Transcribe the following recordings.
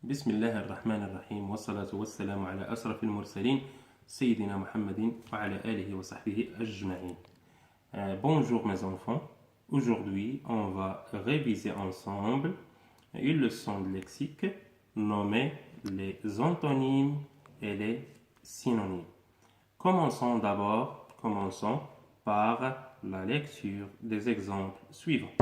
بسم الله الرحمن الرحيم والصلاة والسلام على أشرف المرسلين سيدنا محمد وعلى آله وصحبه أجمعين. Bonjour mes enfants, aujourd'hui on va réviser ensemble une leçon de lexique nommée les antonymes et les synonymes. Commençons par la lecture des exemples suivants.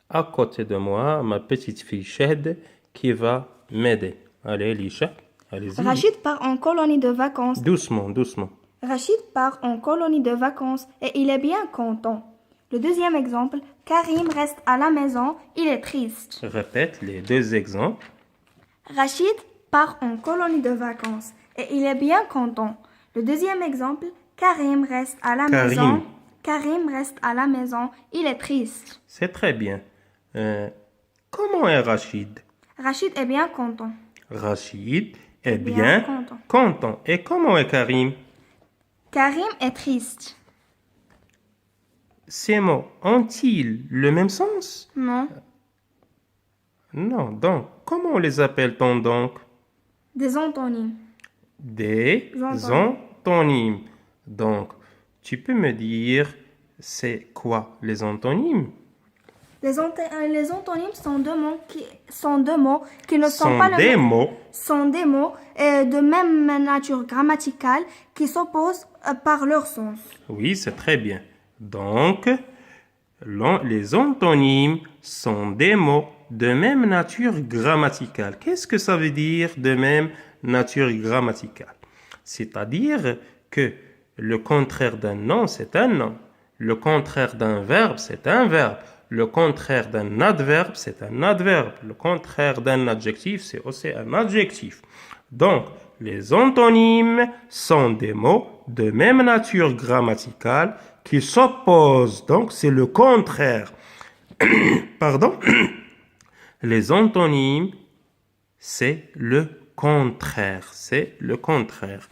À côté de moi, ma petite fille Shed qui va m'aider. Allez, Lisha, allez-y. Rachid part en colonie de vacances. Doucement, doucement. Rachid part en colonie de vacances et il est bien content. Le deuxième exemple, Karim reste à la maison, il est triste. Répète les deux exemples. Rachid part en colonie de vacances et il est bien content. Le deuxième exemple, Karim reste à la maison. Karim reste à la maison, il est triste. C'est très bien. Comment est Rachid? Rachid est bien content. Rachid est bien content. Et comment est Karim? Karim est triste. Ces mots ont-ils le même sens? Non. Non, donc, comment les appelle-t-on donc? Des antonymes. Des antonymes. Donc, tu peux me dire, c'est quoi les antonymes? Les antonymes sont deux mots qui ne sont pas des mots. Sont des mots de même nature grammaticale qui s'opposent par leur sens. Oui, c'est très bien. Donc, les antonymes sont des mots de même nature grammaticale. Qu'est-ce que ça veut dire de même nature grammaticale? C'est-à-dire que le contraire d'un nom, c'est un nom. Le contraire d'un verbe, c'est un verbe. Le contraire d'un adverbe, c'est un adverbe. Le contraire d'un adjectif, c'est aussi un adjectif. Donc, les antonymes sont des mots de même nature grammaticale qui s'opposent. Donc, c'est le contraire. Pardon? Les antonymes, c'est le contraire. C'est le contraire.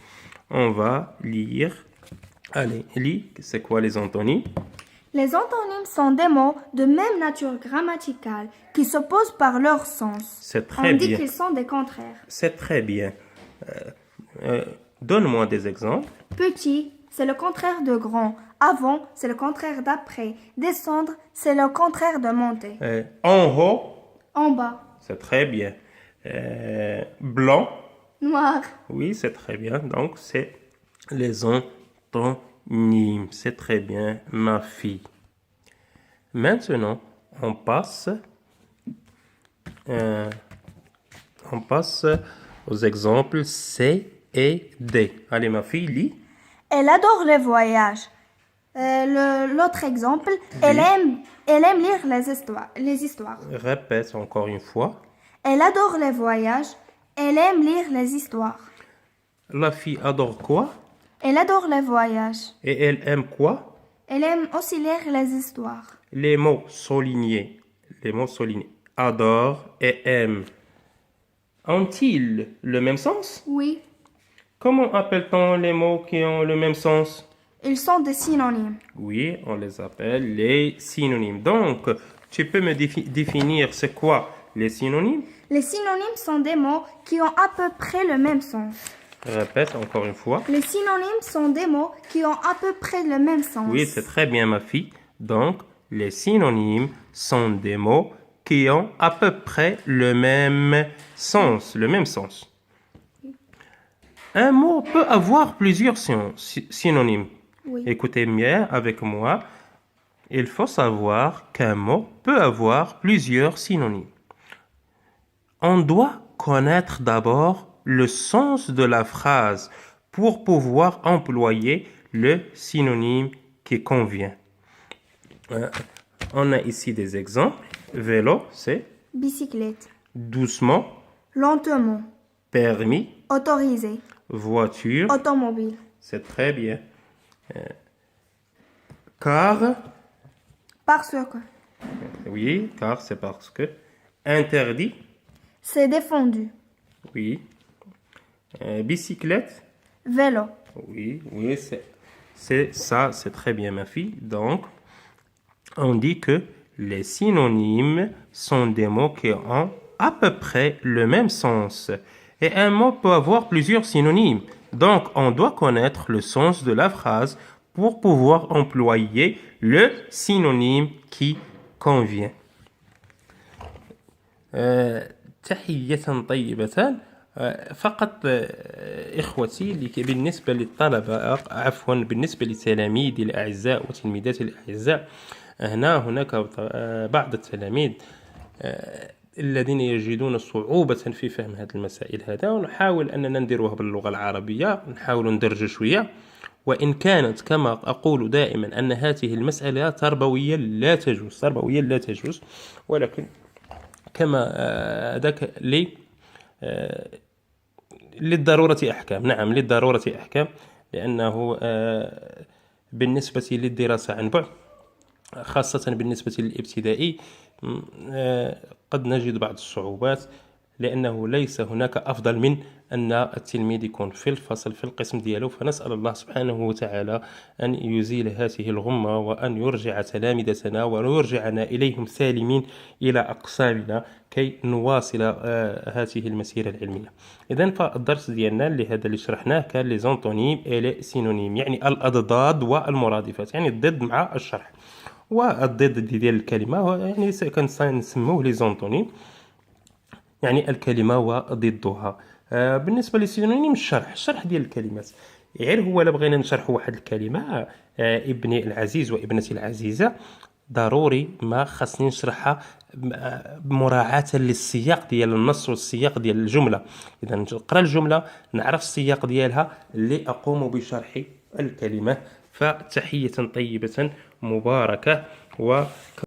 On va lire. Allez, lis. C'est quoi les antonymes? Les antonymes sont des mots de même nature grammaticale qui s'opposent par leur sens. C'est très bien. On dit qu'ils sont des contraires. C'est très bien. Donne-moi des exemples. Petit, c'est le contraire de grand. Avant, c'est le contraire d'après. Descendre, c'est le contraire de monter. En haut. En bas. C'est très bien. Blanc. Noir. Oui, c'est très bien. Donc, c'est les antonymes. C'est très bien, ma fille. Maintenant, on passe aux exemples C et D. Allez, ma fille, lis. Elle adore les voyages. L'autre exemple, oui. Elle aime lire les histoires. Répète encore une fois. Elle adore les voyages. Elle aime lire les histoires. La fille adore quoi? Elle adore les voyages. Et elle aime quoi? Elle aime aussi lire les histoires. Les mots soulignés. Adore et aime. Ont-ils le même sens? Oui. Comment appelle-t-on les mots qui ont le même sens? Ils sont des synonymes. Oui, on les appelle les synonymes. Donc, tu peux me définir c'est quoi les synonymes? Les synonymes sont des mots qui ont à peu près le même sens. Répète encore une fois. Les synonymes sont des mots qui ont à peu près le même sens. Oui, c'est très bien, ma fille. Donc, les synonymes sont des mots qui ont à peu près le même sens. Un mot peut avoir plusieurs synonymes. Oui. Écoutez bien avec moi. Il faut savoir qu'un mot peut avoir plusieurs synonymes. On doit connaître d'abord le sens de la phrase pour pouvoir employer le synonyme qui convient. On a ici des exemples. Vélo, c'est bicyclette. Doucement. Lentement. Permis. Autorisé. Voiture. Automobile. C'est très bien. Car. Parce que. Oui, car c'est parce que. Interdit. C'est défendu. Oui. Bicyclette. Vélo. Oui, c'est ça, c'est très bien, ma fille. Donc, on dit que les synonymes sont des mots qui ont à peu près le même sens. Et un mot peut avoir plusieurs synonymes. Donc, on doit connaître le sens de la phrase pour pouvoir employer le synonyme qui convient. تحية طيبة. فقط إخوتي بالنسبة للطلبة بالنسبة لتلاميذي الأعزاء وتلميذاتي الأعزاء، هناك بعض التلاميذ الذين يجدون صعوبة في فهم هذه المسائل ونحاول أننا نديروها باللغة العربية، نحاول ندرج شوية. وإن كانت كما أقول دائما أن هذه المسألة تربوية لا تجوز، ولكن كما ذاك للضرورة أحكام. نعم، للضرورة أحكام، لأنه بالنسبة للدراسة عن بعد خاصة بالنسبة للابتدائي قد نجد بعض الصعوبات، لأنه ليس هناك أفضل من أن التلميذ يكون في الفصل في القسم دياله. فنسأل الله سبحانه وتعالى أن يزيل هذه الغمة وأن يرجع تلامذتنا ويرجعنا إليهم سالمين إلى أقسامنا كي نواصل هذه المسيرة العلمية. إذن فالدرس ديالنا اللي شرحناه كان لي زونتونيم إي لي سينونيم، يعني الأضداد والمرادفات، يعني الضد مع الشرح. والضد ديال الكلمة يعني كنسموه لي زونتونيم، يعني الكلمة وضدها. بالنسبة للسينونيم الشرح ديال الكلمات، غير هو لا بغينا نشرحوا واحد الكلمة ابني العزيز وابنتي العزيزة، ضروري ما خاصني نشرحها مراعاة للسياق ديال النص والسياق ديال الجملة. إذا نقرأ الجملة نعرف السياق ديالها اللي أقوم بشرح الكلمة. فتحية طيبة مباركة.